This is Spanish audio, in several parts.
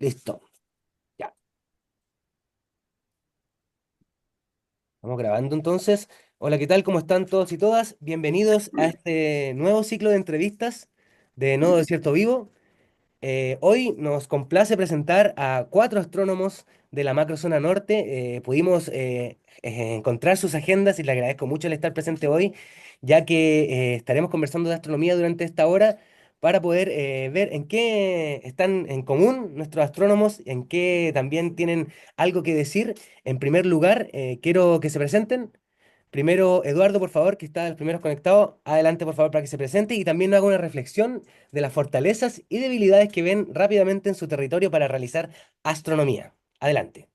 Listo. Ya. Vamos grabando entonces. Hola, ¿qué tal? ¿Cómo están todos y todas? Bienvenidos a este nuevo ciclo de entrevistas de Nodo Desierto Vivo. Hoy nos complace presentar a cuatro astrónomos de la macrozona norte. Pudimos encontrar sus agendas y le agradezco mucho el estar presente hoy, ya que estaremos conversando de astronomía durante esta hora para poder ver en qué están en común nuestros astrónomos, en qué también tienen algo que decir. En primer lugar, quiero que se presenten. Primero, Eduardo, por favor, que está de los primeros conectados. Adelante, por favor, para que se presente y también haga una reflexión de las fortalezas y debilidades que ven rápidamente en su territorio para realizar astronomía. Adelante.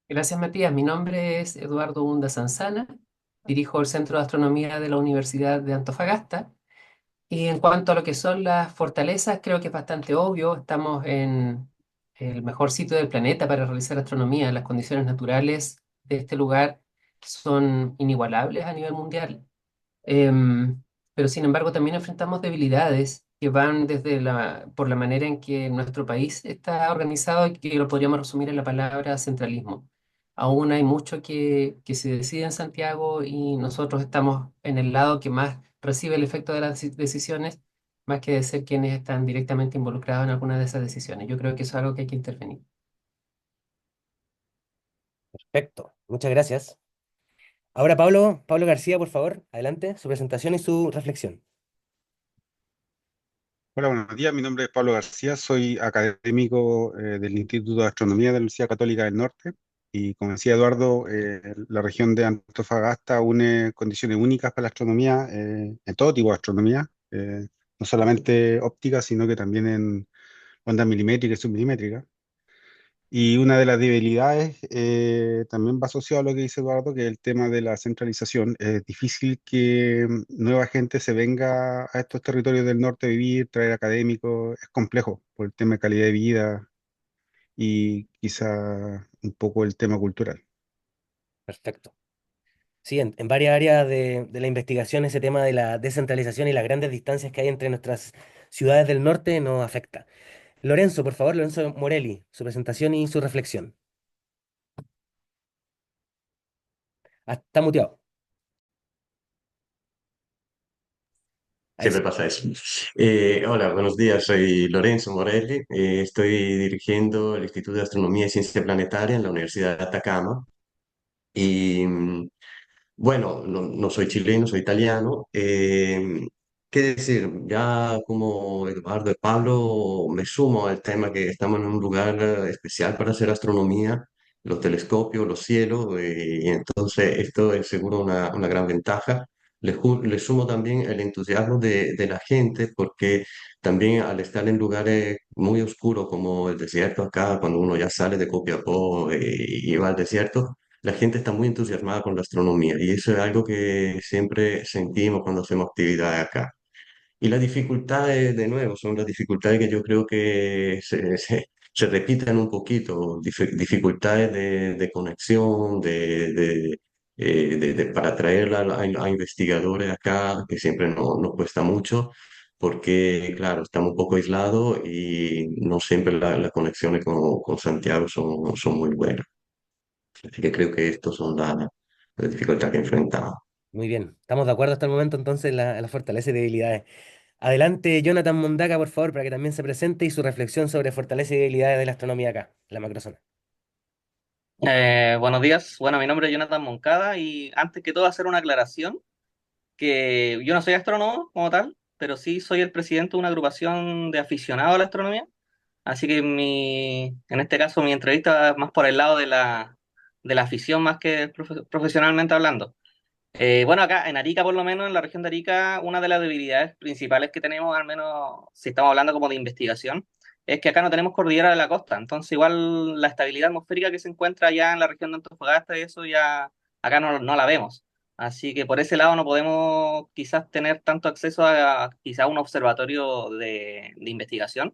Gracias, Matías. Mi nombre es Eduardo Hunda Sanzana, dirijo el Centro de Astronomía de la Universidad de Antofagasta. Y en cuanto a lo que son las fortalezas, creo que es bastante obvio. Estamos en el mejor sitio del planeta para realizar astronomía. Las condiciones naturales de este lugar son inigualables a nivel mundial. Em, pero sin embargo, también enfrentamos debilidades que van desde por la manera en que nuestro país está organizado y que lo podríamos resumir en la palabra centralismo. Aún hay mucho que se decide en Santiago y nosotros estamos en el lado que más recibe el efecto de las decisiones, más que de ser quienes están directamente involucrados en alguna de esas decisiones. Yo creo que eso es algo que hay que intervenir. Perfecto. Muchas gracias. Ahora, Pablo García, por favor, adelante, su presentación y su reflexión. Hola, buenos días. Mi nombre es Pablo García, soy académico del Instituto de Astronomía de la Universidad Católica del Norte. Y como decía Eduardo, la región de Antofagasta une condiciones únicas para la astronomía, en todo tipo de astronomía, no solamente óptica, sino que también en ondas milimétricas y submilimétricas. Y una de las debilidades también va asociado a lo que dice Eduardo, que es el tema de la centralización. Es difícil que nueva gente se venga a estos territorios del norte a vivir, traer académicos. Es complejo por el tema de calidad de vida y quizá un poco el tema cultural. Perfecto. Sí, en varias áreas de la investigación ese tema de la descentralización y las grandes distancias que hay entre nuestras ciudades del norte nos afecta. Lorenzo, por favor, Lorenzo Morelli, su presentación y su reflexión. Ah, está muteado. Ahí Siempre sí. pasa eso. Hola, buenos días. Soy Lorenzo Morelli. Estoy dirigiendo el Instituto de Astronomía y Ciencia Planetaria en la Universidad de Atacama. Y bueno, no soy chileno, soy italiano. ¿Qué decir? Ya como Eduardo y Pablo, me sumo al tema que estamos en un lugar especial para hacer astronomía, los telescopios, los cielos, y entonces esto es seguro una gran ventaja. Le sumo también el entusiasmo de la gente, porque también al estar en lugares muy oscuros como el desierto acá, cuando uno ya sale de Copiapó y va al desierto, la gente está muy entusiasmada con la astronomía y eso es algo que siempre sentimos cuando hacemos actividades acá. Y las dificultades, de nuevo, son las dificultades que yo creo que se repiten un poquito, dificultades de conexión, para atraer a investigadores acá, que siempre nos cuesta mucho, porque, claro, estamos un poco aislados y no siempre las conexiones con Santiago son muy buenas. Así que creo que estos son las dificultades que enfrentamos. Muy bien. Estamos de acuerdo hasta el momento entonces en la fortaleza y debilidades. Adelante, Jonathan Mondaca, por favor, para que también se presente y su reflexión sobre fortaleza y debilidades de la astronomía acá, en la macrozona. Buenos días. Bueno, mi nombre es Jonathan Moncada y antes que todo hacer una aclaración que yo no soy astrónomo como tal, pero sí soy el presidente de una agrupación de aficionados a la astronomía. Así que en este caso mi entrevista va más por el lado de la afición más que profesionalmente hablando. Bueno, acá en Arica, por lo menos en la región de Arica, una de las debilidades principales que tenemos, al menos si estamos hablando como de investigación, es que acá no tenemos cordillera de la costa. Entonces, igual la estabilidad atmosférica que se encuentra allá en la región de Antofagasta y eso ya acá no la vemos. Así que por ese lado no podemos quizás tener tanto acceso a quizás un observatorio de investigación,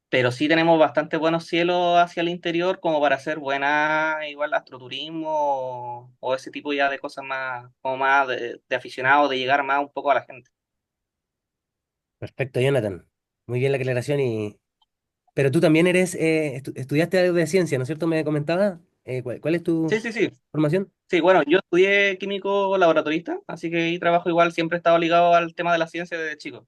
pero sí tenemos bastante buenos cielos hacia el interior como para hacer buena igual astroturismo o ese tipo ya de cosas más, como más de aficionados, de llegar más un poco a la gente. Perfecto, Jonathan. Muy bien la aclaración Pero tú también eres, estudiaste algo de ciencia, ¿no es cierto? Me comentaba. ¿Cuál es tu Sí, sí, sí. formación? Sí, bueno, yo estudié químico laboratorista, así que ahí trabajo igual, siempre he estado ligado al tema de la ciencia desde chico.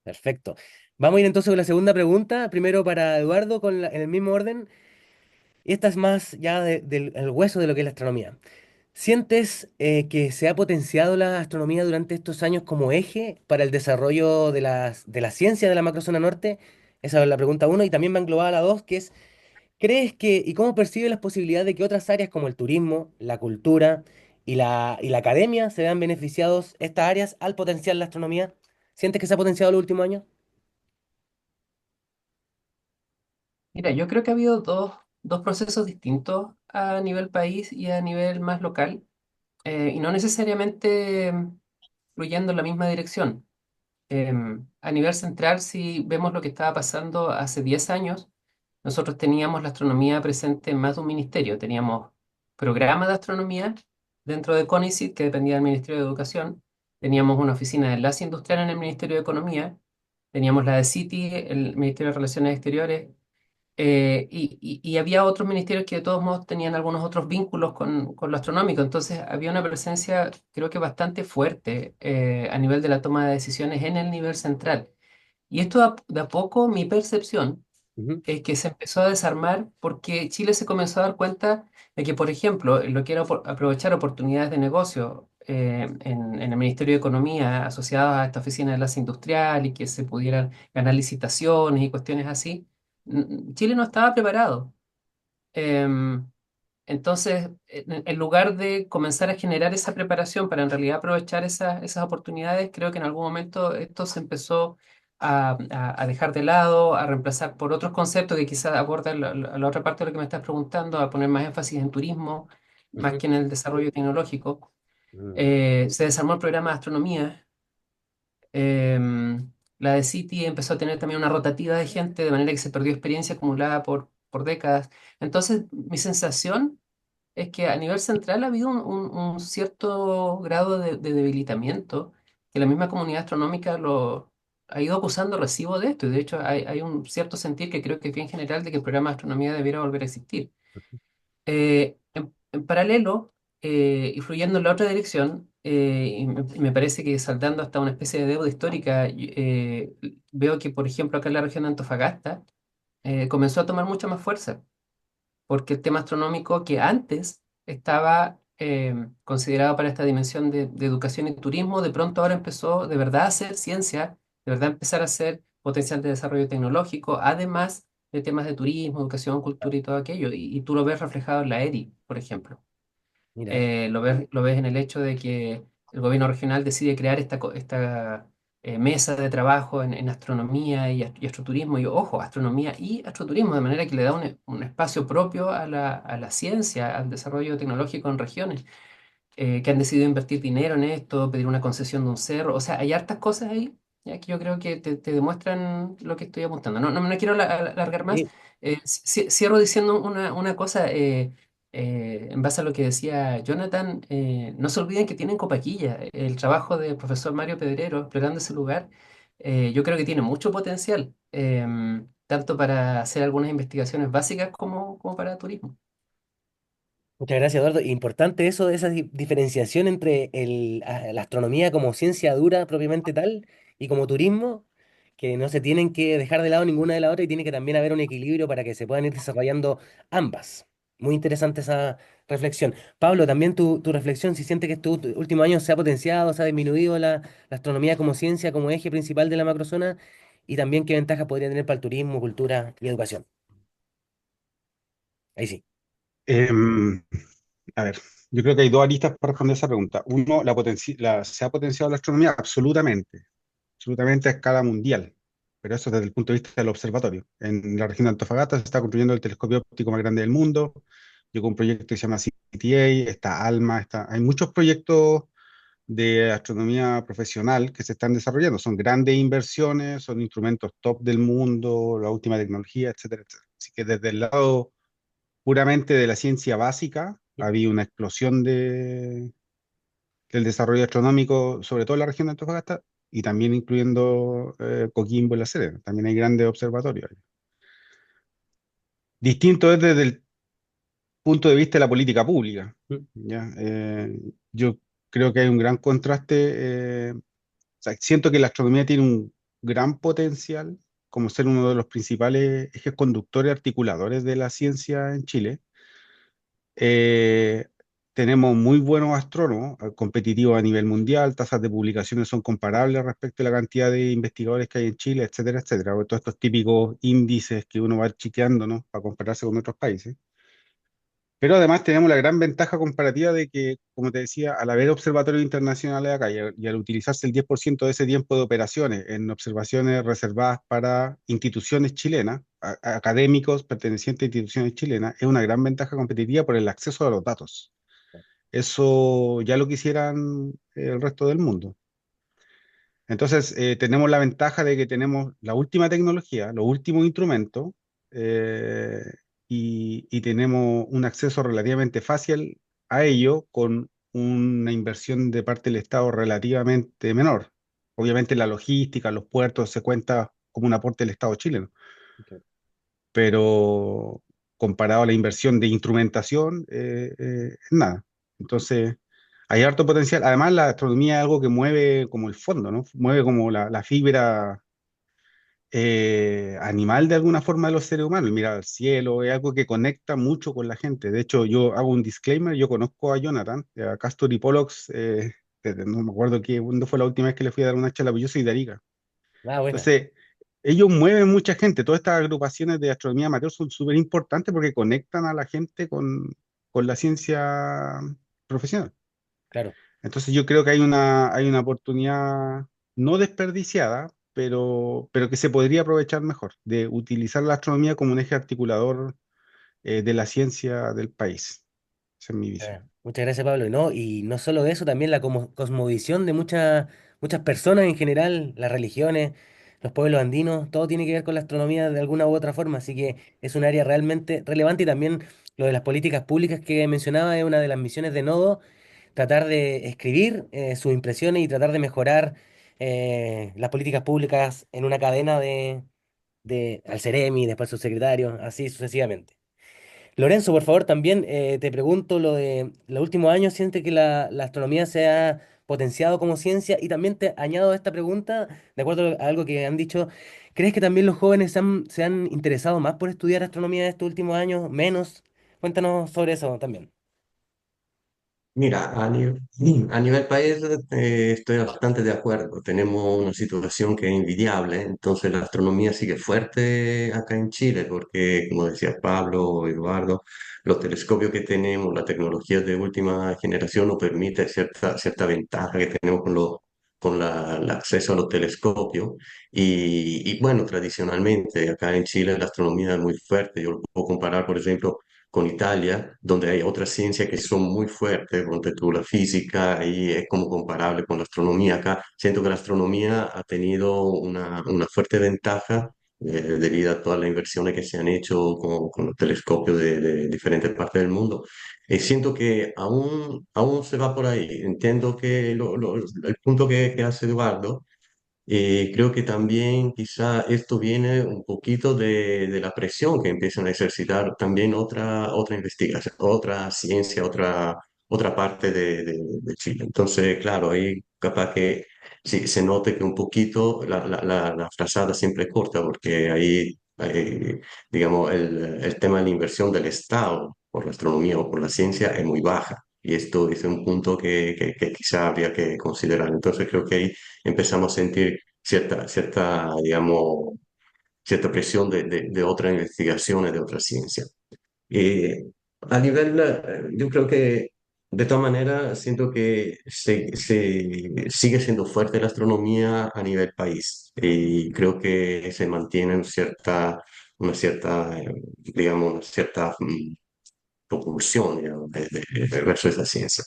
Perfecto. Vamos a ir entonces con la segunda pregunta. Primero para Eduardo, en el mismo orden. Y esta es más ya del el hueso de lo que es la astronomía. ¿Sientes que se ha potenciado la astronomía durante estos años como eje para el desarrollo de la ciencia de la macrozona norte? Esa es la pregunta uno. Y también va englobada la dos, que es, ¿crees que y cómo percibes las posibilidades de que otras áreas como el turismo, la cultura y la academia se vean beneficiados estas áreas al potenciar la astronomía? ¿Sientes que se ha potenciado en los últimos años? Mira, yo creo que ha habido dos procesos distintos a nivel país y a nivel más local, y no necesariamente fluyendo en la misma dirección. A nivel central, si vemos lo que estaba pasando hace 10 años, nosotros teníamos la astronomía presente en más de un ministerio. Teníamos programa de astronomía dentro de CONICET, que dependía del Ministerio de Educación. Teníamos una oficina de enlace industrial en el Ministerio de Economía. Teníamos la de CITI, el Ministerio de Relaciones Exteriores. Y había otros ministerios que de todos modos tenían algunos otros vínculos con lo astronómico. Entonces había una presencia, creo que bastante fuerte a nivel de la toma de decisiones en el nivel central. Y esto de a poco, mi percepción Ujú, es que se empezó a desarmar porque Chile se comenzó a dar cuenta de que, por ejemplo, lo que era aprovechar oportunidades de negocio en el Ministerio de Economía asociadas a esta oficina de enlace industrial y que se pudieran ganar licitaciones y cuestiones así, Chile no estaba preparado. Em, entonces, en lugar de comenzar a generar esa preparación para en realidad aprovechar esas oportunidades, creo que en algún momento esto se empezó a dejar de lado, a reemplazar por otros conceptos que quizás abordan la otra parte de lo que me estás preguntando, a poner más énfasis en turismo, más ujú, que en el desarrollo tecnológico. ujú. Se desarmó el programa de astronomía. La de City empezó a tener también una rotativa de gente, de manera que se perdió experiencia acumulada por décadas. Entonces, mi sensación es que a nivel central ha habido un cierto grado de debilitamiento, que la misma comunidad astronómica lo ha ido acusando recibo de esto, y de hecho hay un cierto sentir que creo que es bien general de que el programa de astronomía debiera volver a existir. En paralelo, y fluyendo en la otra dirección, y me parece que saltando hasta una especie de deuda histórica, veo que, por ejemplo, acá en la región de Antofagasta, comenzó a tomar mucha más fuerza porque el tema astronómico que antes estaba considerado para esta dimensión de educación y turismo, de pronto ahora empezó de verdad a ser ciencia, de verdad empezar a ser potencial de desarrollo tecnológico, además de temas de turismo, educación, cultura y todo aquello. Y tú lo ves reflejado en la ERI, por ejemplo. Mira, Lo ves en el hecho de que el gobierno regional decide crear esta mesa de trabajo en astronomía y astroturismo, y ojo, astronomía y astroturismo, de manera que le da un espacio propio a a la ciencia, al desarrollo tecnológico en regiones que han decidido invertir dinero en esto, pedir una concesión de un cerro. O sea, hay hartas cosas ahí ya que yo creo que te demuestran lo que estoy apuntando. No me quiero alargar más. sí, Cierro diciendo una cosa. En base a lo que decía Jonathan, no se olviden que tienen Copaquilla. El trabajo del profesor Mario Pedrero explorando ese lugar, yo creo que tiene mucho potencial, tanto para hacer algunas investigaciones básicas como para turismo. muchas gracias, Eduardo. Importante eso, esa diferenciación entre la astronomía como ciencia dura propiamente tal y como turismo, que no se tienen que dejar de lado ninguna de la otra y tiene que también haber un equilibrio para que se puedan ir desarrollando ambas. Muy interesante esa reflexión. Pablo, también tu reflexión, si siente que estos últimos años se ha potenciado, se ha disminuido la astronomía como ciencia, como eje principal de la macrozona, y también qué ventajas podría tener para el turismo, cultura y educación. Ahí sí. Em, a ver, yo creo que hay dos aristas para responder esa pregunta. Uno, ¿se ha potenciado la astronomía? Absolutamente, absolutamente a escala mundial, pero eso desde el punto de vista del observatorio. En la región de Antofagasta se está construyendo el telescopio óptico más grande del mundo. Llegó un proyecto que se llama CTA, está ALMA, hay muchos proyectos de astronomía profesional que se están desarrollando. Son grandes inversiones, son instrumentos top del mundo, la última tecnología, etcétera, etcétera. Así que desde el lado puramente de la ciencia básica, había una explosión del desarrollo astronómico, sobre todo en la región de Antofagasta, y también incluyendo Coquimbo y La Serena. También hay grandes observatorios ahí. distinto es desde el punto de vista de la política pública. Mm. ¿Ya? Yo creo que hay un gran contraste. O sea, siento que la astronomía tiene un gran potencial como ser uno de los principales ejes conductores articuladores de la ciencia en Chile. Eh, Tenemos muy buenos astrónomos, competitivos a nivel mundial, tasas de publicaciones son comparables respecto a la cantidad de investigadores que hay en Chile, etcétera, etcétera. Todos estos típicos índices que uno va chequeando, ¿no? Para compararse con otros países. Pero además tenemos la gran ventaja comparativa de que, como te decía, al haber observatorios internacionales acá y al utilizarse el 10% de ese tiempo de operaciones en observaciones reservadas para instituciones chilenas, académicos pertenecientes a instituciones chilenas, es una gran ventaja competitiva por el acceso a los datos. Eso ya lo quisieran el resto del mundo. Entonces, tenemos la ventaja de que tenemos la última tecnología, los últimos instrumentos, eh, y tenemos un acceso relativamente fácil a ello con una inversión de parte del Estado relativamente menor. Obviamente la logística, los puertos se cuenta como un aporte del Estado chileno, Ok. pero comparado a la inversión de instrumentación, es nada. Entonces, hay harto potencial. Además, la astronomía es algo que mueve como el fondo, ¿no? Mueve como la fibra animal de alguna forma de los seres humanos. Mira, al cielo es algo que conecta mucho con la gente. De hecho, yo hago un disclaimer, yo conozco a Jonathan, a Castor y Pollux, no me acuerdo cuándo fue la última vez que le fui a dar una charla, pero yo soy de Arica. Ah, buena. Entonces, ellos mueven mucha gente. Todas estas agrupaciones de astronomía amateur son súper importantes porque conectan a la gente con la ciencia profesional. Claro. Entonces, yo creo que hay una oportunidad no desperdiciada, pero que se podría aprovechar mejor, de utilizar la astronomía como un eje articulador de la ciencia del país. Esa es mi visión. Muchas gracias, Pablo. Y no solo eso, también la cosmovisión de muchas personas en general, las religiones, los pueblos andinos, todo tiene que ver con la astronomía de alguna u otra forma. Así que es un área realmente relevante y también lo de las políticas públicas que mencionaba es una de las misiones de Nodo, tratar de escribir sus impresiones y tratar de mejorar las políticas públicas en una cadena de al Ceremi, después subsecretario, así sucesivamente. Lorenzo, por favor, también te pregunto lo de los últimos años, ¿siente que la astronomía se ha potenciado como ciencia? Y también te añado esta pregunta, de acuerdo a algo que han dicho, ¿crees que también los jóvenes se han interesado más por estudiar astronomía estos últimos años? ¿Menos? Cuéntanos sobre eso también. Mira, a nivel país estoy bastante de acuerdo. Tenemos una situación que es envidiable, entonces la astronomía sigue fuerte acá en Chile, porque como decía Pablo, Eduardo, los telescopios que tenemos, la tecnología de última generación nos permite cierta ventaja que tenemos el acceso a los telescopios. Y bueno, tradicionalmente acá en Chile la astronomía es muy fuerte. Yo lo puedo comparar, por ejemplo, con Italia, donde hay otras ciencias que son muy fuertes, ponte tú la física, y es como comparable con la astronomía. Acá siento que la astronomía ha tenido una fuerte ventaja debido a todas las inversiones que se han hecho con los telescopios de diferentes partes del mundo. Y siento que aún se va por ahí. Entiendo que el punto que hace Eduardo, creo que también quizá esto viene un poquito de la presión que empiezan a ejercitar también otra investigación, otra ciencia, otra parte de Chile. Entonces, claro, ahí capaz que sí, se note que un poquito la frazada siempre es corta, porque ahí, digamos, el tema de la inversión del Estado por la astronomía o por la ciencia es muy baja. Y esto es un punto que quizá habría que considerar. Entonces creo que ahí empezamos a sentir digamos, cierta presión de otras investigaciones, de otras ciencias. Eh, yo creo que de todas maneras siento que sigue siendo fuerte la astronomía a nivel país y creo que se mantiene digamos, una cierta propulsión, digamos, verso esa ciencia.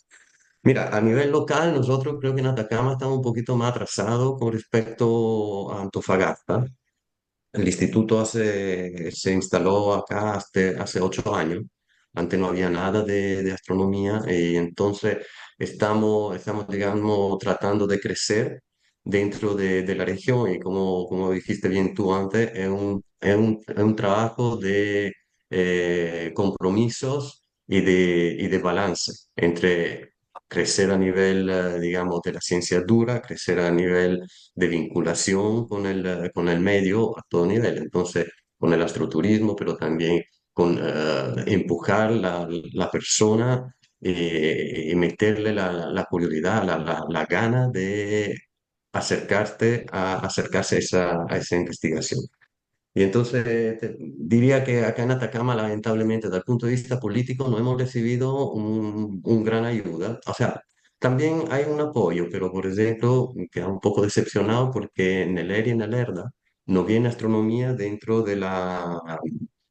Mira, a nivel local, nosotros creo que en Atacama estamos un poquito más atrasados con respecto a Antofagasta. El instituto se instaló acá hace 8 años. Antes no había nada de astronomía y entonces estamos, digamos, tratando de crecer dentro de la región y como dijiste bien tú antes, es un trabajo compromisos y de balance entre crecer a nivel, digamos, de la ciencia dura, crecer a nivel de vinculación con el medio a todo nivel. Entonces, con el astroturismo, pero también con empujar la persona y meterle la curiosidad, la gana de acercarse a esa investigación. Y entonces diría que acá en Atacama, lamentablemente, desde el punto de vista político, no hemos recibido un gran ayuda. O sea, también hay un apoyo, pero por ejemplo, queda un poco decepcionado porque en el ERI y en el ERDA no viene astronomía dentro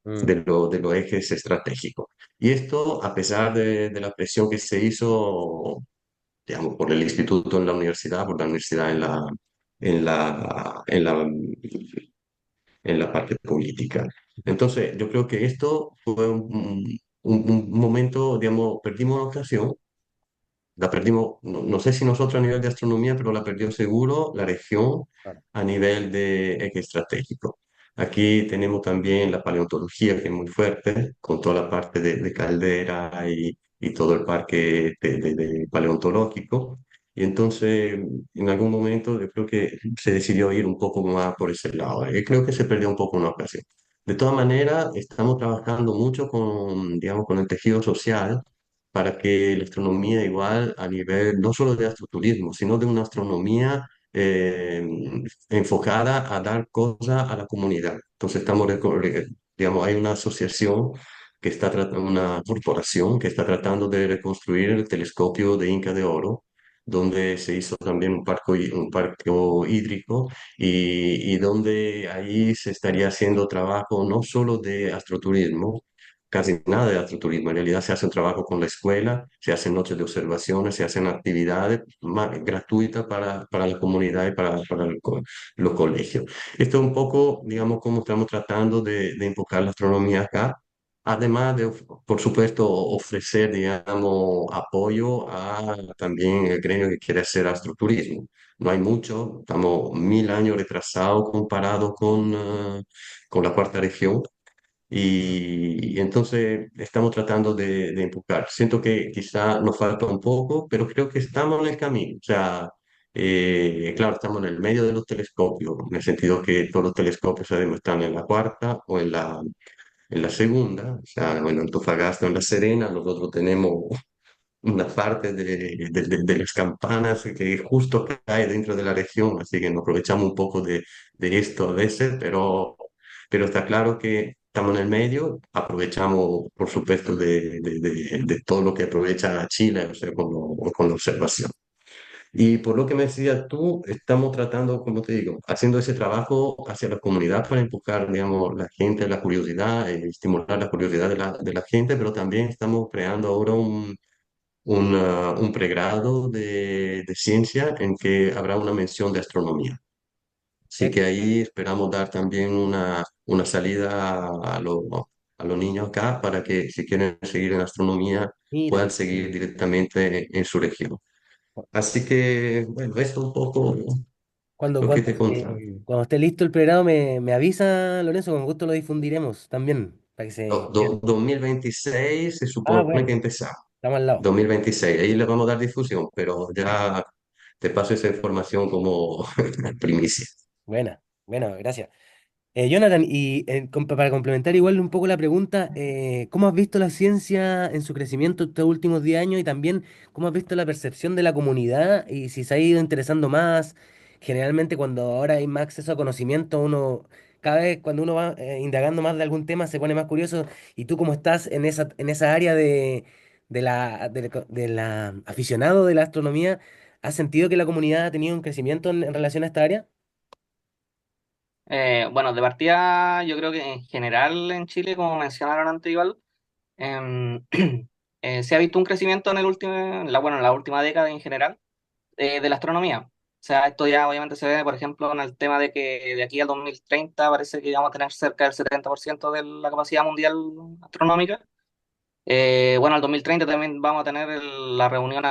Mm, de los ejes estratégicos. Y esto, a pesar de la presión que se hizo, digamos, por el instituto en la universidad, por la universidad en en la parte política. Entonces, yo creo que esto fue un momento, digamos, perdimos la ocasión, la perdimos, no sé si nosotros a nivel de astronomía, pero la perdió seguro la región claro. a nivel de eje estratégico. Aquí tenemos también la paleontología, que es muy fuerte, con toda la parte de caldera y todo el parque de paleontológico. Y entonces, en algún momento, yo creo que se decidió ir un poco más por ese lado. Creo que se perdió un poco una ocasión. De todas maneras, estamos trabajando mucho con, digamos, con el tejido social para que la astronomía igual a nivel no solo de astroturismo, sino de una astronomía enfocada a dar cosas a la comunidad. Entonces digamos, hay una asociación que está tratando, una corporación que está tratando de reconstruir el telescopio de Inca de Oro, donde se hizo también un parque hídrico y donde ahí se estaría haciendo trabajo no solo de astroturismo, casi nada de astroturismo. En realidad se hace un trabajo con la escuela, se hacen noches de observaciones, se hacen actividades gratuitas para la comunidad y para los colegios. Esto es un poco, digamos, cómo estamos tratando de enfocar la astronomía acá. Además de, por supuesto, ofrecer, digamos, apoyo a también el gremio que quiere hacer astroturismo. No hay mucho, estamos 1000 años retrasados comparado con la cuarta región y entonces estamos tratando de empujar. Siento que quizá nos falta un poco, pero creo que estamos en el camino. O sea, claro, estamos en el medio de los telescopios, en el sentido que todos los telescopios sabemos están en la cuarta o en la segunda. O sea, bueno, en Antofagasta o en La Serena, nosotros tenemos una parte de las campanas que justo cae dentro de la región, así que nos aprovechamos un poco de esto a veces, pero está claro que estamos en el medio, aprovechamos, por supuesto, de todo lo que aprovecha Chile, o sea, con la observación. Y por lo que me decías tú, estamos tratando, como te digo, haciendo ese trabajo hacia la comunidad para empujar, digamos, la gente, la curiosidad, estimular la curiosidad de la gente, pero también estamos creando ahora un pregrado de ciencia en que habrá una mención de astronomía. Así que ahí esperamos dar también una salida a los niños acá para que si quieren seguir en astronomía Mira, puedan seguir directamente en su región. Así que, bueno, esto es un poco cuando, lo que cuando, te contaba. cuando esté listo el programa me avisa, Lorenzo, con gusto lo difundiremos también, para que se... 2026 se Ah, supone que bueno, empezamos. estamos al lado. 2026, ahí le vamos a dar difusión, pero ya te paso esa información como primicia. Buena, bueno, gracias. Jonathan, y para complementar igual un poco la pregunta, ¿cómo has visto la ciencia en su crecimiento estos últimos 10 años y también cómo has visto la percepción de la comunidad y si se ha ido interesando más? Generalmente cuando ahora hay más acceso a conocimiento, cada vez cuando uno va indagando más de algún tema se pone más curioso y tú como estás en esa área de la aficionado de la astronomía, ¿has sentido que la comunidad ha tenido un crecimiento en relación a esta área? Bueno, de partida, yo creo que en general en Chile, como mencionaron antes igual, em, se ha visto un crecimiento en bueno, en la última década en general de la astronomía. O sea, esto ya obviamente se ve, por ejemplo, en el tema de que de aquí al 2030 parece que vamos a tener cerca del 70% de la capacidad mundial astronómica. Bueno, al 2030 también vamos a tener la reunión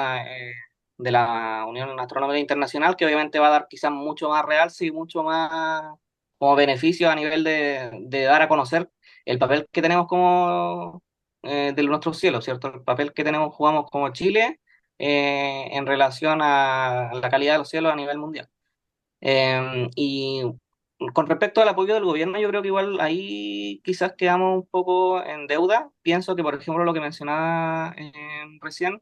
de la Unión Astronómica Internacional, que obviamente va a dar quizás mucho más realce y mucho más como beneficio a nivel de dar a conocer el papel que tenemos como de nuestros cielos, ¿cierto? El papel que tenemos, jugamos como Chile en relación a la calidad de los cielos a nivel mundial. Y con respecto al apoyo del gobierno, yo creo que igual ahí quizás quedamos un poco en deuda. Pienso que, por ejemplo, lo que mencionaba recién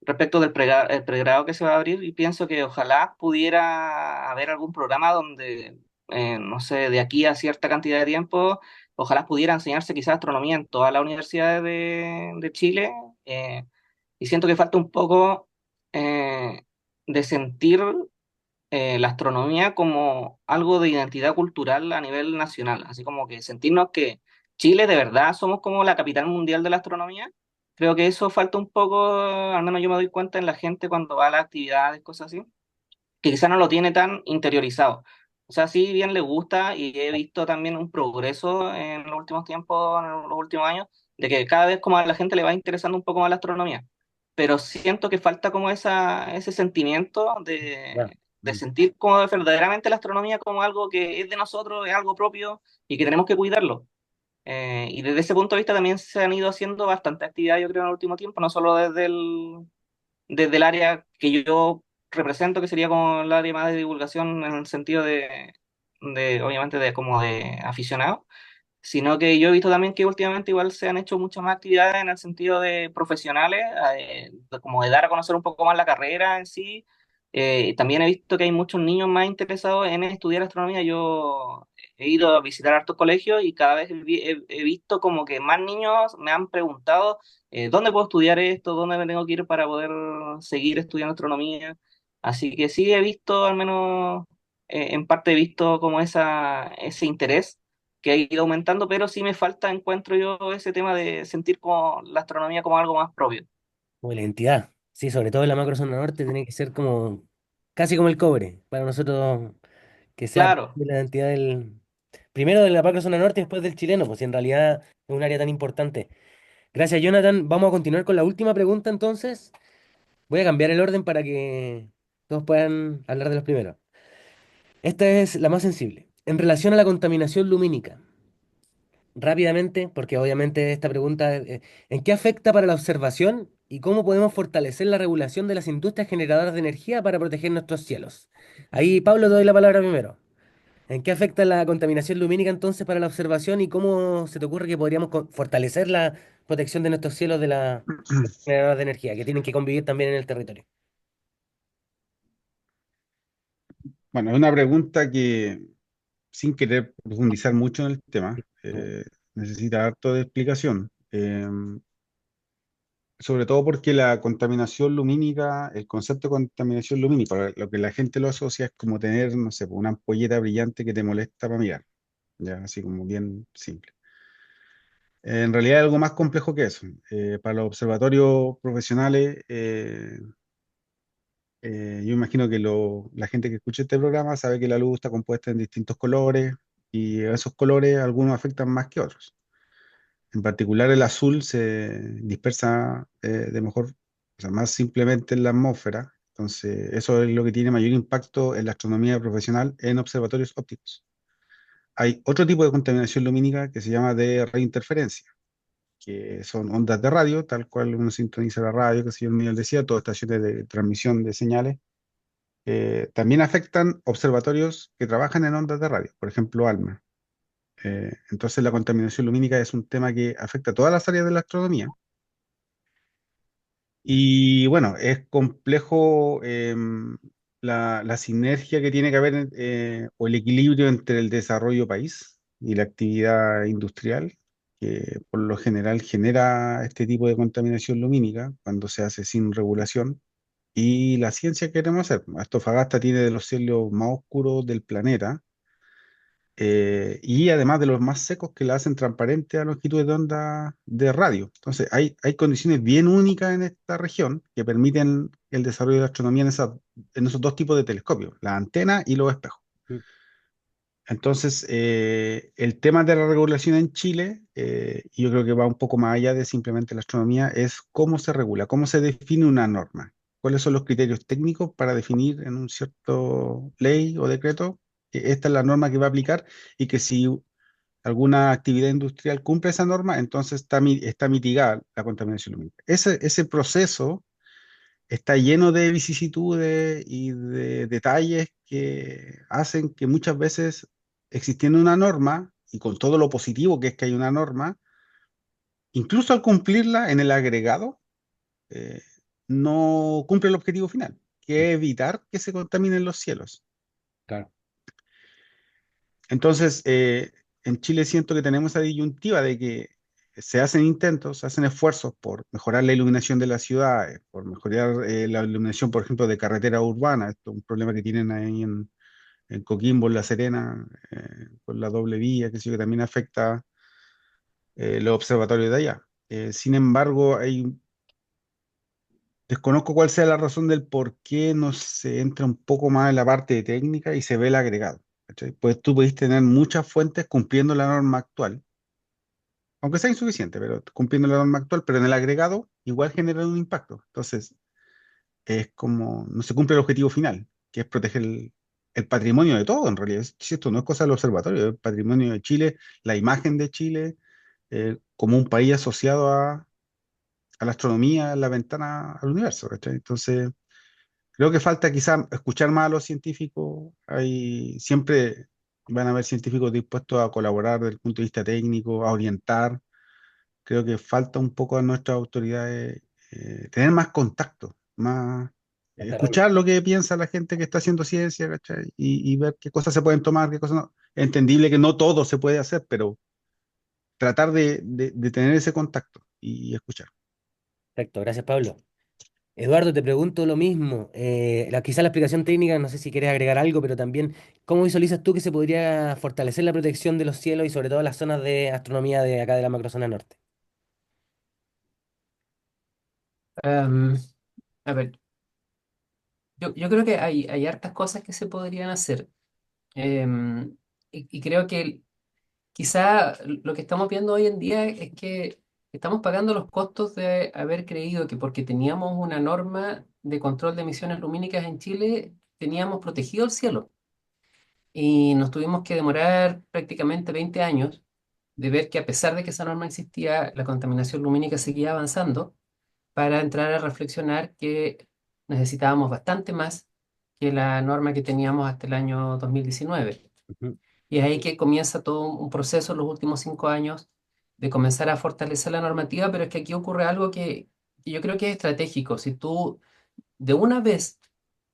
respecto del el pregrado que se va a abrir, y pienso que ojalá pudiera haber algún programa donde, no sé, de aquí a cierta cantidad de tiempo, ojalá pudiera enseñarse quizás astronomía en todas las universidades de Chile. eh, y siento que falta un poco de sentir la astronomía como algo de identidad cultural a nivel nacional, así como que sentirnos que Chile de verdad somos como la capital mundial de la astronomía. Creo que eso falta un poco, al menos yo me doy cuenta en la gente cuando va a las actividades, cosas así, que quizá no lo tiene tan interiorizado. O sea, sí bien le gusta y he visto también un progreso en los últimos tiempos, en los últimos años, de que cada vez como a la gente le va interesando un poco más la astronomía. Pero siento que falta como ese sentimiento Ya. de sentir como verdaderamente la astronomía como algo que es de nosotros, es algo propio y que tenemos que cuidarlo. Y desde ese punto de vista también se han ido haciendo bastante actividad, yo creo, en el último tiempo, no solo desde el área que yo represento, que sería como el área más de divulgación en el sentido obviamente, de como de aficionado, sino que yo he visto también que últimamente igual se han hecho muchas más actividades en el sentido de profesionales, como de dar a conocer un poco más la carrera en sí. También he visto que hay muchos niños más interesados en estudiar astronomía. Yo he ido a visitar hartos colegios y cada vez he visto como que más niños me han preguntado ¿dónde puedo estudiar esto? ¿Dónde me tengo que ir para poder seguir estudiando astronomía? Así que sí he visto, al menos en parte he visto como ese interés que ha ido aumentando, pero sí me falta, encuentro yo, ese tema de sentir como la astronomía como algo más propio. Como la identidad. Sí, sobre todo en la macrozona norte tiene que ser como casi como el cobre para nosotros que sea parte Claro, de la identidad del primero de la macrozona norte y después del chileno, pues si en realidad es un área tan importante. Gracias, Jonathan. Vamos a continuar con la última pregunta entonces. Voy a cambiar el orden para que todos puedan hablar de los primeros. Esta es la más sensible. En relación a la contaminación lumínica, rápidamente, porque obviamente esta pregunta, ¿en qué afecta para la observación y cómo podemos fortalecer la regulación de las industrias generadoras de energía para proteger nuestros cielos? Ahí, Pablo, te doy la palabra primero. ¿En qué afecta la contaminación lumínica entonces para la observación y cómo se te ocurre que podríamos fortalecer la protección de nuestros cielos de las generadoras de energía, que tienen que convivir también en el territorio? Bueno, es una pregunta que, sin querer profundizar mucho en el tema, necesita harto de explicación. Sobre todo porque la contaminación lumínica, el concepto de contaminación lumínica, lo que la gente lo asocia es como tener, no sé, una ampolleta brillante que te molesta para mirar, ya, así como bien simple. En realidad es algo más complejo que eso. Para los observatorios profesionales, yo imagino que la gente que escucha este programa sabe que la luz está compuesta en distintos colores y esos colores algunos afectan más que otros. En particular el azul se dispersa de mejor, o sea, más simplemente en la atmósfera. Entonces, eso es lo que tiene mayor impacto en la astronomía profesional en observatorios ópticos. Hay otro tipo de contaminación lumínica que se llama de radiointerferencia, que son ondas de radio, tal cual uno sintoniza la radio, que se yo, el medio del desierto, estaciones de transmisión de señales. También afectan observatorios que trabajan en ondas de radio, por ejemplo, ALMA. Entonces la contaminación lumínica es un tema que afecta a todas las áreas de la astronomía. Y bueno, es complejo la sinergia que tiene que haber o el equilibrio entre el desarrollo país y la actividad industrial, que por lo general genera este tipo de contaminación lumínica cuando se hace sin regulación, y la ciencia que queremos hacer. Antofagasta tiene de los cielos más oscuros del planeta y además de los más secos que la hacen transparente a longitudes de onda de radio. Entonces, hay condiciones bien únicas en esta región que permiten el desarrollo de la astronomía en esos dos tipos de telescopios, la antena y los espejos. Mm. Entonces, el tema de la regulación en Chile, y yo creo que va un poco más allá de simplemente la astronomía, es cómo se regula, cómo se define una norma, cuáles son los criterios técnicos para definir en un cierto ley o decreto que esta es la norma que va a aplicar y que si alguna actividad industrial cumple esa norma, entonces está mitigada la contaminación lumínica. Ese proceso está lleno de vicisitudes y de detalles que hacen que muchas veces, existiendo una norma, y con todo lo positivo que es que hay una norma, incluso al cumplirla en el agregado, eh, no cumple el objetivo final, que es evitar que se contaminen los cielos. Claro, Entonces, en Chile siento que tenemos esa disyuntiva de que se hacen intentos, se hacen esfuerzos por mejorar la iluminación de las ciudades, por mejorar la iluminación, por ejemplo, de carreteras urbanas. Esto es un problema que tienen ahí en Coquimbo, en La Serena, con la doble vía, que sí que también afecta los observatorios de allá. Sin embargo, desconozco cuál sea la razón del por qué no se entra un poco más en la parte técnica y se ve el agregado. ¿Cachai? Pues tú podés tener muchas fuentes cumpliendo la norma actual, aunque sea insuficiente, pero cumpliendo la norma actual, pero en el agregado igual genera un impacto. Entonces, es como, no se cumple el objetivo final, que es proteger el patrimonio de todo, en realidad. Si esto no es cosa del observatorio, es el patrimonio de Chile, la imagen de Chile, como un país asociado a la astronomía, la ventana al universo, ¿cachai? Entonces, creo que falta quizá escuchar más a los científicos. Siempre van a haber científicos dispuestos a colaborar desde el punto de vista técnico, a orientar. Creo que falta un poco a nuestras autoridades tener más contacto, más el terreno. escuchar lo que piensa la gente que está haciendo ciencia, ¿cachai? Y ver qué cosas se pueden tomar, qué cosas no. Es entendible que no todo se puede hacer, pero tratar de tener ese contacto y escuchar. Perfecto, gracias Pablo. Eduardo, te pregunto lo mismo. Quizá la explicación técnica, no sé si quieres agregar algo, pero también, ¿cómo visualizas tú que se podría fortalecer la protección de los cielos y sobre todo las zonas de astronomía de acá de la macrozona norte? Em, a ver, yo creo que hay hartas cosas que se podrían hacer. Em, y creo que quizá lo que estamos viendo hoy en día es que estamos pagando los costos de haber creído que porque teníamos una norma de control de emisiones lumínicas en Chile, teníamos protegido el cielo. Y nos tuvimos que demorar prácticamente 20 años de ver que a pesar de que esa norma existía, la contaminación lumínica seguía avanzando para entrar a reflexionar que necesitábamos bastante más que la norma que teníamos hasta el año 2019. Ujú. Y es ahí que comienza todo un proceso en los últimos 5 años de comenzar a fortalecer la normativa, pero es que aquí ocurre algo que yo creo que es estratégico. Si tú de una vez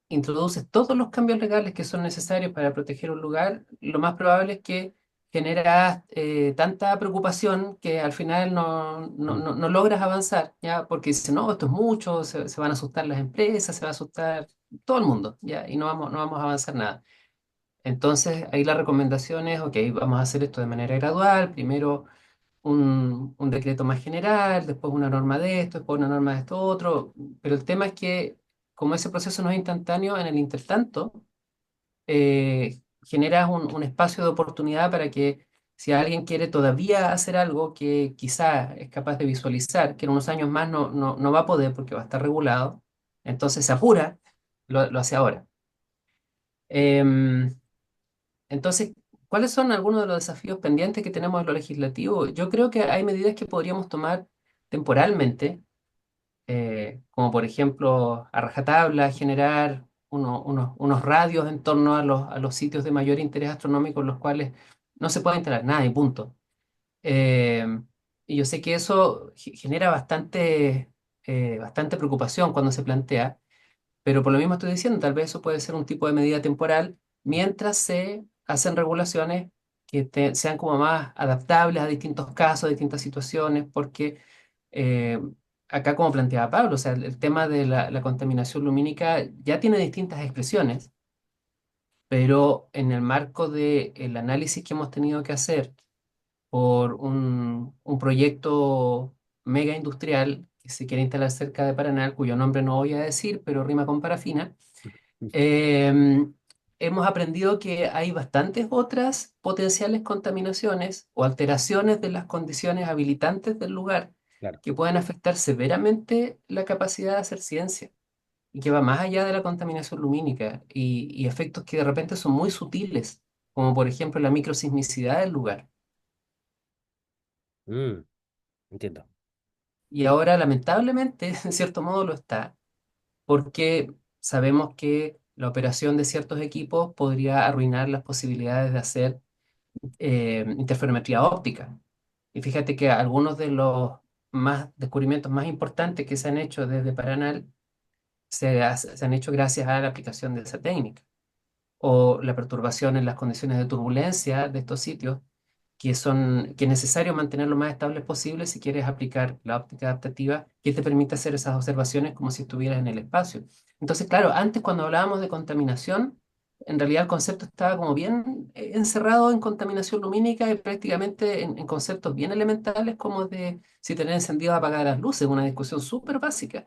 introduces todos los cambios legales que son necesarios para proteger un lugar, lo más probable es que generas tanta preocupación que al final Mm. no logras avanzar, ¿ya? Porque dices, no, esto es mucho, se van a asustar las empresas, se va a asustar todo el mundo, ¿ya? Y no vamos a avanzar nada. Entonces, ahí la recomendación es, ok, vamos a hacer esto de manera gradual, primero un decreto más general, después una norma de esto, después una norma de esto otro, pero el tema es que como ese proceso no es instantáneo, en el intertanto, generas un espacio de oportunidad para que si alguien quiere todavía hacer algo que quizá es capaz de visualizar, que en unos años más no va a poder porque va a estar regulado, entonces se apura, lo hace ahora. Em, entonces, ¿cuáles son algunos de los desafíos pendientes que tenemos en lo legislativo? Yo creo que hay medidas que podríamos tomar temporalmente, como por ejemplo, a rajatabla, generar unos radios en torno a los sitios de mayor interés astronómico en los cuales no se puede instalar nada y punto. Eh, y yo sé que eso genera bastante preocupación cuando se plantea. Pero por lo mismo estoy diciendo, tal vez eso puede ser un tipo de medida temporal mientras se hacen regulaciones que sean como más adaptables a distintos casos, a distintas situaciones, porque eh, acá como planteaba Pablo, o sea, el tema de la contaminación lumínica ya tiene distintas expresiones, pero en el marco del análisis que hemos tenido que hacer por un proyecto mega industrial que se quiere instalar cerca de Paraná, cuyo nombre no voy a decir, pero rima con parafina. Eh, Hemos aprendido que hay bastantes otras potenciales contaminaciones o alteraciones de las condiciones habilitantes del lugar Claro. que pueden afectar severamente la capacidad de hacer ciencia y que va más allá de la contaminación lumínica y efectos que de repente son muy sutiles, como por ejemplo la microsismicidad del lugar. Mm, entiendo. Y ahora, lamentablemente, en cierto modo lo está, porque sabemos que la operación de ciertos equipos podría arruinar las posibilidades de hacer interferometría óptica. Y fíjate que algunos de los descubrimientos más importantes que se han hecho desde Paranal se han hecho gracias a la aplicación de esa técnica o la perturbación en las condiciones de turbulencia de estos sitios, que es necesario mantener lo más estable posible si quieres aplicar la óptica adaptativa que te permite hacer esas observaciones como si estuvieras en el espacio. Entonces, claro, antes cuando hablábamos de contaminación, en realidad el concepto estaba como bien encerrado en contaminación lumínica y prácticamente en conceptos bien elementales como de si tener encendido o apagar las luces, una discusión súper básica.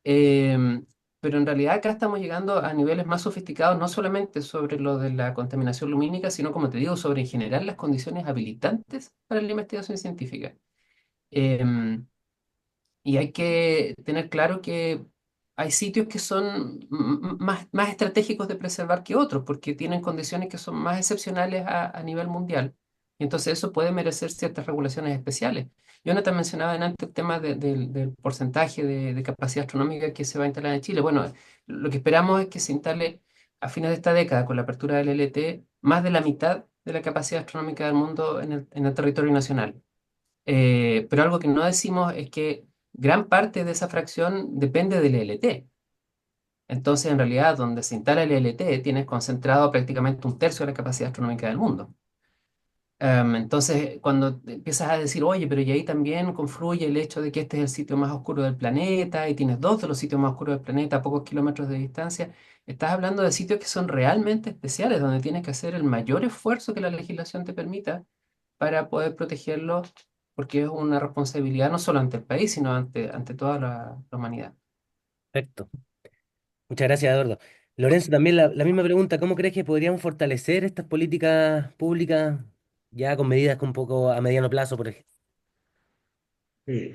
Em, pero en realidad acá estamos llegando a niveles más sofisticados, no solamente sobre lo de la contaminación lumínica, sino, como te digo, sobre en general las condiciones habilitantes para la investigación científica. Em, y hay que tener claro que hay sitios que son más estratégicos de preservar que otros, porque tienen condiciones que son más excepcionales a nivel mundial. Y entonces eso puede merecer ciertas regulaciones especiales. Jonathan mencionaba antes el tema del porcentaje de capacidad astronómica que se va a instalar en Chile. Bueno, lo que esperamos es que se instale a fines de esta década, con la apertura del LT, más de la mitad de la capacidad astronómica del mundo en el territorio nacional. Pero algo que no decimos es que gran parte de esa fracción depende del ELT. Entonces, en realidad, donde se instala el ELT, tienes concentrado prácticamente un tercio de la capacidad astronómica del mundo. Entonces, cuando empiezas a decir, oye, pero y ahí también confluye el hecho de que este es el sitio más oscuro del planeta y tienes dos de los sitios más oscuros del planeta a pocos kilómetros de distancia, estás hablando de sitios que son realmente especiales, donde tienes que hacer el mayor esfuerzo que la legislación te permita para poder protegerlos, porque es una responsabilidad no solo ante el país, sino ante toda la humanidad. Perfecto. Muchas gracias, Eduardo. Lorenzo, también la misma pregunta, ¿cómo crees que podríamos fortalecer estas políticas públicas ya con medidas que un poco a mediano plazo, por ejemplo? Sí,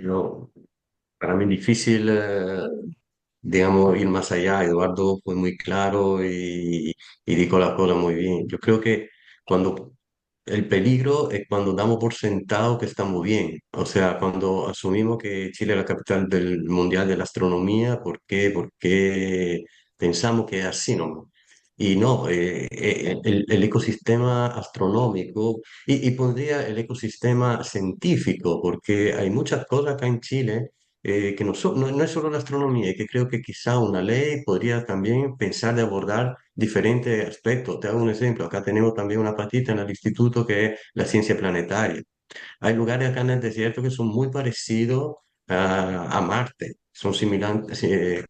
para mí es difícil, digamos, ir más allá. Eduardo fue muy claro y dijo la cosa muy bien. Yo creo que cuando el peligro es cuando damos por sentado que estamos bien. O sea, cuando asumimos que Chile es la capital del mundial de la astronomía, ¿por qué? Porque pensamos que es así, ¿no? Y no, el ecosistema astronómico y pondría el ecosistema científico, porque hay muchas cosas acá en Chile que no es solo la astronomía, y que creo que quizá una ley podría también pensar de abordar diferentes aspectos. Te hago un ejemplo, acá tenemos también una patita en el instituto que es la ciencia planetaria. Hay lugares acá en el desierto que son muy parecidos a Marte, son similares,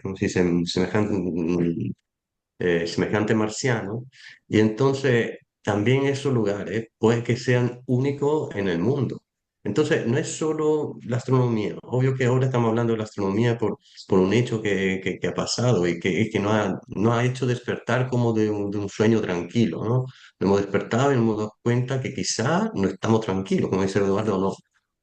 ¿cómo se dice? Semejantes, semejante marciano, y entonces también esos lugares puede que sean únicos en el mundo. Entonces, no es solo la astronomía. Obvio que ahora estamos hablando de la astronomía por un hecho que ha pasado y que no ha hecho despertar como de un sueño tranquilo, ¿no? Nos hemos despertado y nos hemos dado cuenta que quizá no estamos tranquilos, como dice Eduardo, no.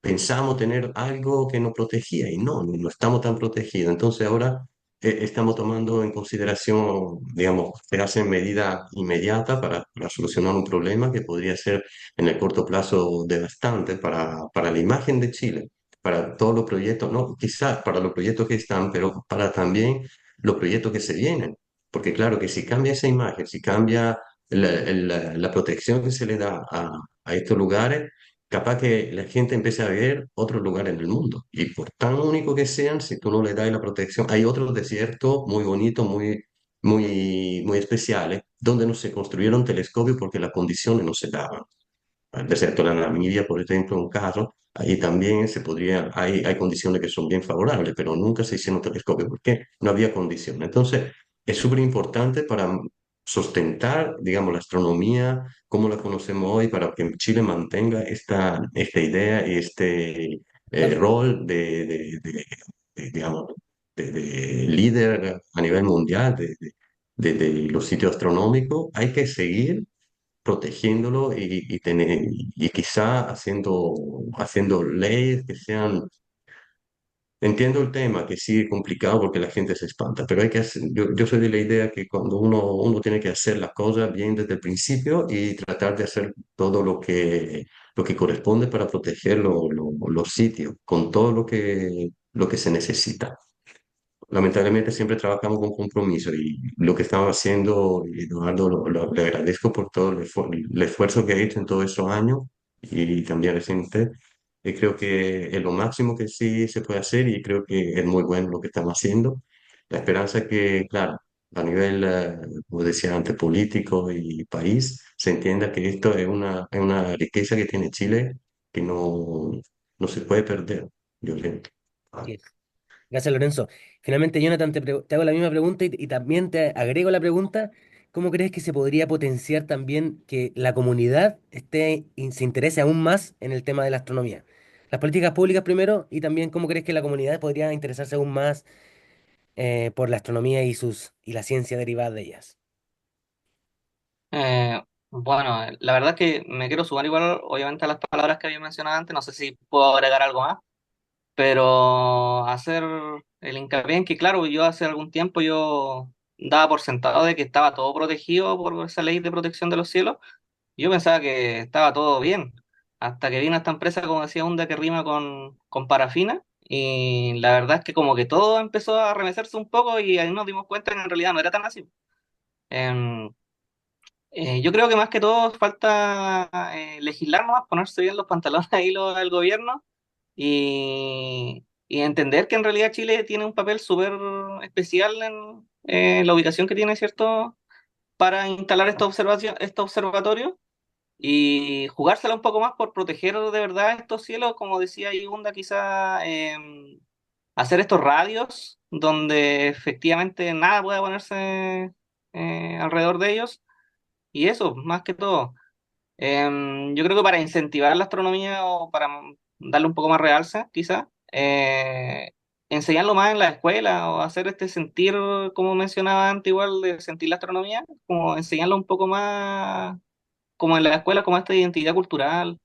Pensábamos tener algo que nos protegía y no estamos tan protegidos. Entonces ahora estamos tomando en consideración, digamos, que hacen medidas inmediatas para solucionar un problema que podría ser en el corto plazo devastante para la imagen de Chile, para todos los proyectos, no, quizás para los proyectos que están, pero para también los proyectos que se vienen. Porque claro que si cambia esa imagen, si cambia la protección que se le da a estos lugares, capaz que la gente empiece a ver otros lugares en el mundo. Y por tan único que sean, si tú no le das la protección, hay otros desiertos muy bonitos, muy especiales, donde no se construyeron telescopios porque las condiciones no se daban. El desierto de la Namibia, por ejemplo, un caso, ahí también hay condiciones que son bien favorables, pero nunca se hicieron telescopios porque no había condiciones. Entonces, es súper importante para sustentar, digamos, la astronomía como la conocemos hoy, para que Chile mantenga esta idea y este rol digamos, de líder a nivel mundial de los sitios astronómicos. Hay que seguir protegiéndolo y quizá haciendo leyes que sean entiendo el tema, que sí es complicado porque la gente se espanta, pero hay que hacer, yo soy de la idea que cuando uno tiene que hacer las cosas bien desde el principio y tratar de hacer todo lo que corresponde para proteger los sitios, con todo lo que se necesita. Lamentablemente siempre trabajamos con compromiso y lo que estamos haciendo, Eduardo, le agradezco por todo el esfuerzo que ha hecho en todos estos años y también reciente. Y creo que es lo máximo que sí se puede hacer y creo que es muy bueno lo que estamos haciendo. La esperanza es que, claro, a nivel, como decía antes, político y país, se entienda que esto es una riqueza que tiene Chile que no se puede perder, yo creo. Así es. Gracias, Lorenzo. Finalmente, Jonathan, te hago la misma pregunta y también te agrego la pregunta, ¿cómo crees que se podría potenciar también que la comunidad se interese aún más en el tema de la astronomía? Las políticas públicas primero y también cómo crees que la comunidad podría interesarse aún más por la astronomía y la ciencia derivada de ellas. Bueno, la verdad es que me quiero sumar igual, obviamente, a las palabras que había mencionado antes. No sé si puedo agregar algo más, pero hacer el hincapié en que, claro, yo hace algún tiempo yo daba por sentado de que estaba todo protegido por esa ley de protección de los cielos. Yo pensaba que estaba todo bien, hasta que vino esta empresa, como decía Hunda, que rima con parafina, y la verdad es que como que todo empezó a remecerse un poco y ahí nos dimos cuenta que en realidad no era tan así. Em, yo creo que más que todo falta legislar nomás, ponerse bien los pantalones ahí al gobierno y entender que en realidad Chile tiene un papel súper especial en la ubicación que tiene, ¿cierto? Para instalar este observatorio y jugársela un poco más por proteger de verdad estos cielos, como decía Yunda, quizá hacer estos radios donde efectivamente nada pueda ponerse alrededor de ellos. Y eso, más que todo. Yo creo que para incentivar la astronomía o para darle un poco más realce, quizá, enseñarlo más en la escuela o hacer este sentir, como mencionaba antes, igual de sentir la astronomía, como enseñarlo un poco más, como en la escuela, como esta identidad cultural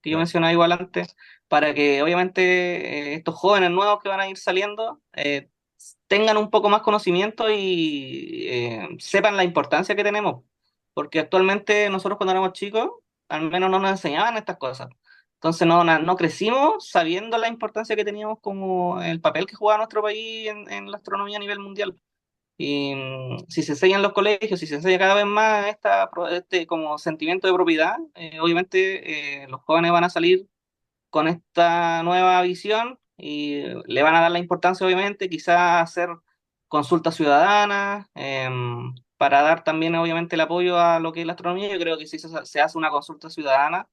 que yo Claro. mencionaba igual antes, para que obviamente estos jóvenes nuevos que van a ir saliendo tengan un poco más conocimiento y sepan la importancia que tenemos. Porque actualmente nosotros cuando éramos chicos, al menos no nos enseñaban estas cosas. Entonces no crecimos sabiendo la importancia que teníamos como el papel que jugaba nuestro país en la astronomía a nivel mundial. Y si se enseña en los colegios, si se enseña cada vez más este como sentimiento de propiedad, obviamente los jóvenes van a salir con esta nueva visión y le van a dar la importancia, obviamente, quizás hacer consultas ciudadanas, para dar también, obviamente, el apoyo a lo que es la astronomía. Yo creo que si se hace una consulta ciudadana,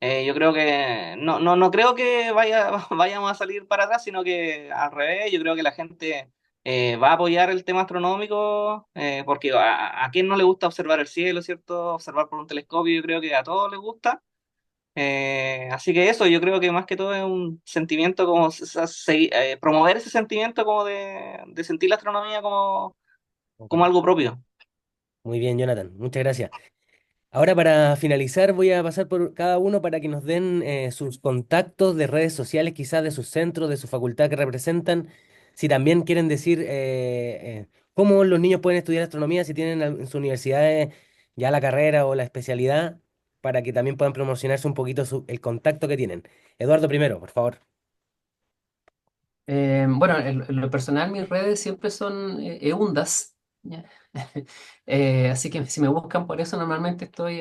yo creo que no creo que vayamos a salir para atrás, sino que al revés, yo creo que la gente va a apoyar el tema astronómico, porque a quién no le gusta observar el cielo, ¿cierto? Observar por un telescopio, yo creo que a todos les gusta. Así que eso, yo creo que más que todo es un sentimiento como promover ese sentimiento como de sentir la astronomía como Ok. algo propio. Muy bien, Jonathan. Muchas gracias. Ahora para finalizar voy a pasar por cada uno para que nos den sus contactos de redes sociales, quizás de sus centros, de su facultad que representan. Si también quieren decir cómo los niños pueden estudiar astronomía, si tienen en su universidad ya la carrera o la especialidad, para que también puedan promocionarse un poquito el contacto que tienen. Eduardo primero, por favor. Bueno, en lo personal, mis redes siempre son eundas, ¿ya? Así que si me buscan por eso, normalmente estoy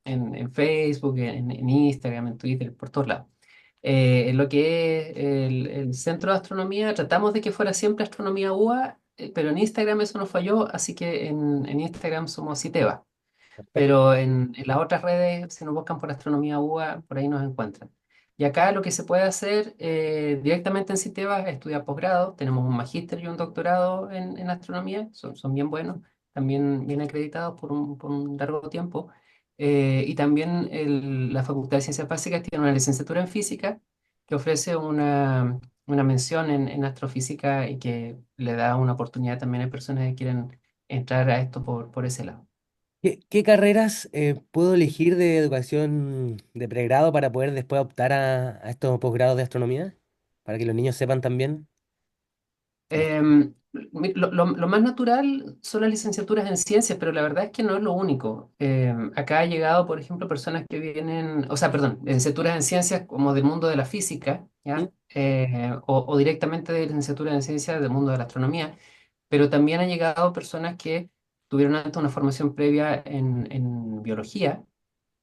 en Facebook, en Instagram, en Twitter, por todos lados. En lo que es el centro de astronomía, tratamos de que fuera siempre astronomía UA, pero en Instagram eso nos falló, así que en Instagram somos Citeva. Perfecto. Pero en las otras redes, si nos buscan por astronomía UA, por ahí nos encuentran. Y acá lo que se puede hacer directamente en CITEVA es estudiar posgrado. Tenemos un magíster y un doctorado en astronomía, son bien buenos, también bien acreditados por un largo tiempo. Y también la Facultad de Ciencias Básicas tiene una licenciatura en física que ofrece una mención en astrofísica y que le da una oportunidad también a personas que quieren entrar a esto por ese lado. ¿Qué carreras puedo elegir de educación de pregrado para poder después optar a estos posgrados de astronomía? Para que los niños sepan también. Lo más natural son las licenciaturas en ciencias, pero la verdad es que no es lo único. Acá ha llegado, por ejemplo, personas que vienen, o sea, perdón, licenciaturas en ciencias como del mundo de la física, ¿Mm? ¿ya? O directamente de licenciaturas en ciencias del mundo de la astronomía, pero también han llegado personas que tuvieron antes una formación previa en biología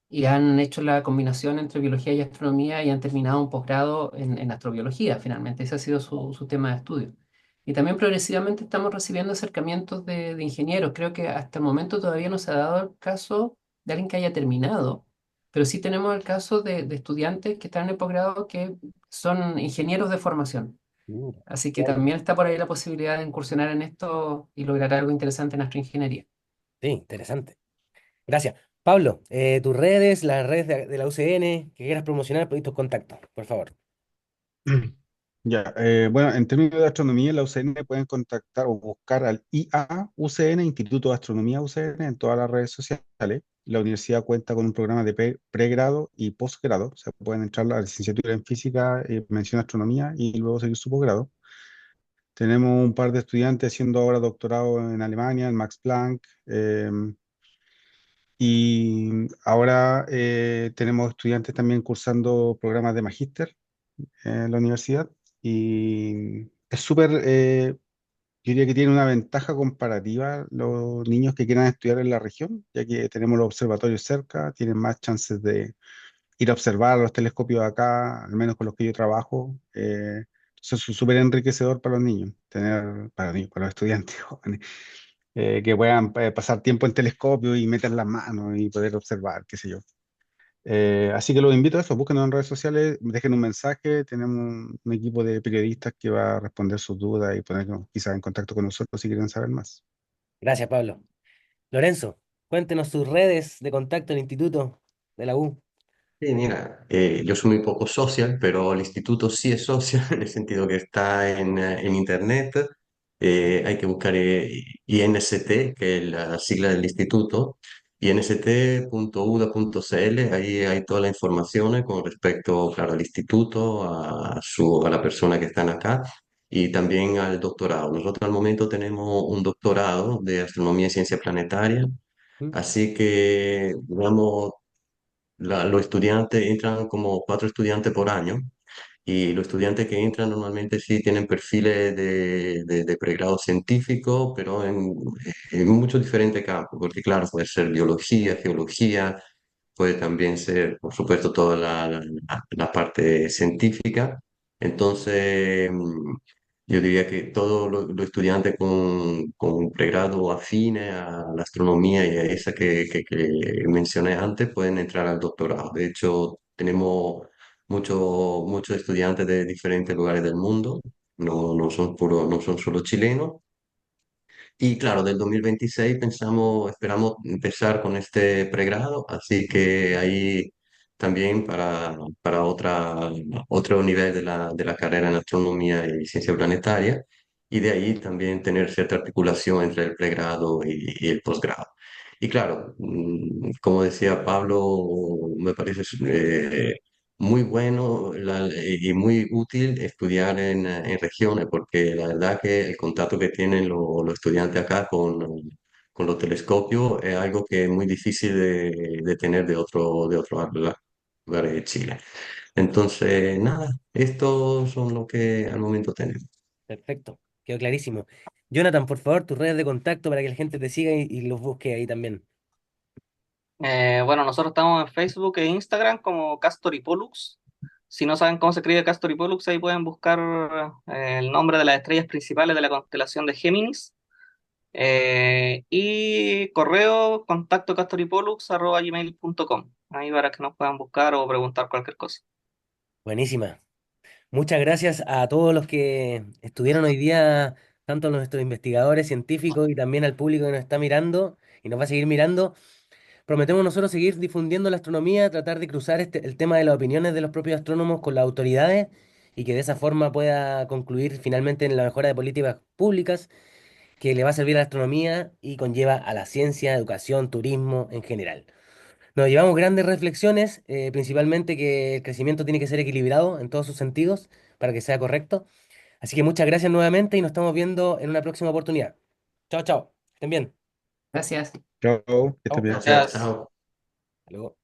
y han hecho la combinación entre biología y astronomía y han terminado un posgrado en astrobiología, finalmente. Ese ha sido su tema de estudio. Y también progresivamente estamos recibiendo acercamientos de ingenieros. Creo que hasta el momento todavía no se ha dado el caso de alguien que haya terminado, pero sí tenemos el caso de estudiantes que están en el posgrado que son ingenieros de formación. Mira, Así que qué alto. también está por ahí la posibilidad de incursionar en esto y lograr algo interesante en astroingeniería. Sí, interesante. Gracias. Pablo, tus redes, las redes de la UCN, que quieras promocionar, por tus contactos, por favor. Ya, bueno, en términos de astronomía, la UCN pueden contactar o buscar al IA UCN, Instituto de Astronomía UCN, en todas las redes sociales. La universidad cuenta con un programa de pregrado y posgrado. O sea, pueden entrar a la licenciatura en física, mención astronomía y luego seguir su posgrado. Tenemos un par de estudiantes haciendo ahora doctorado en Alemania, en Max Planck, y ahora tenemos estudiantes también cursando programas de magíster en la universidad. Y es súper, yo diría que tiene una ventaja comparativa los niños que quieran estudiar en la región, ya que tenemos los observatorios cerca, tienen más chances de ir a observar los telescopios acá, al menos con los que yo trabajo. Entonces es súper enriquecedor para los niños, para los niños, para los estudiantes jóvenes, que puedan pasar tiempo en telescopio y meter las manos y poder observar, qué sé yo. Así que los invito a eso, búsquenos en redes sociales, dejen un mensaje, tenemos un equipo de periodistas que va a responder sus dudas y ponernos quizás en contacto con nosotros si quieren saber más. Gracias, Pablo. Lorenzo, cuéntenos sus redes de contacto en el Instituto de la U. Sí, mira, yo soy muy poco social, pero el instituto sí es social en el sentido que está en internet. Hay que buscar INST, que es la sigla del instituto, inst.uda.cl. Ahí hay toda la información con respecto, claro, al instituto, a la persona que están acá y también al doctorado. Nosotros al momento tenemos un doctorado de astronomía y ciencia planetaria. ¿Mm? Así que, digamos, los estudiantes entran como 4 estudiantes por año y los estudiantes que entran normalmente sí tienen perfiles de pregrado científico, pero en muchos diferentes campos, porque claro, puede ser biología, geología, puede también ser, por supuesto, toda la parte científica. Entonces, yo diría que todos los estudiantes con un pregrado afines a la astronomía y a esa que mencioné antes pueden entrar al doctorado. De hecho, tenemos muchos estudiantes de diferentes lugares del mundo, no son solo chilenos. Y claro, del 2026 esperamos empezar con este pregrado, así que ahí también para otro nivel de la carrera en astronomía y ciencia planetaria, y de ahí también tener cierta articulación entre el pregrado y el posgrado. Y claro, como decía Pablo, me parece muy bueno y muy útil estudiar en regiones, porque la verdad que el contacto que tienen los estudiantes acá con los telescopios es algo que es muy difícil de tener de otros lugares de Chile. Entonces, nada, estos son lo que al momento tenemos. Perfecto, quedó clarísimo. Jonathan, por favor, tus redes de contacto para que la gente te siga y los busque ahí también. Bueno, nosotros estamos en Facebook e Instagram como Castor y Pollux. Si no saben cómo se escribe Castor y Pollux, ahí pueden buscar el nombre de las estrellas principales de la constelación de Géminis. Y correo contacto castoripolux@gmail.com. Ahí para que nos puedan buscar o preguntar cualquier cosa. Buenísima. Muchas gracias a todos los que estuvieron hoy día, tanto a nuestros investigadores científicos y también al público que nos está mirando y nos va a seguir mirando. Prometemos nosotros seguir difundiendo la astronomía, tratar de cruzar el tema de las opiniones de los propios astrónomos con las autoridades y que de esa forma pueda concluir finalmente en la mejora de políticas públicas que le va a servir a la astronomía y conlleva a la ciencia, educación, turismo en general. Nos llevamos grandes reflexiones, principalmente que el crecimiento tiene que ser equilibrado en todos sus sentidos para que sea correcto. Así que muchas gracias nuevamente y nos estamos viendo en una próxima oportunidad. Chao, chao. Estén bien. Gracias. Chao, que estés Chao. bien. Gracias. Chao. Hasta luego.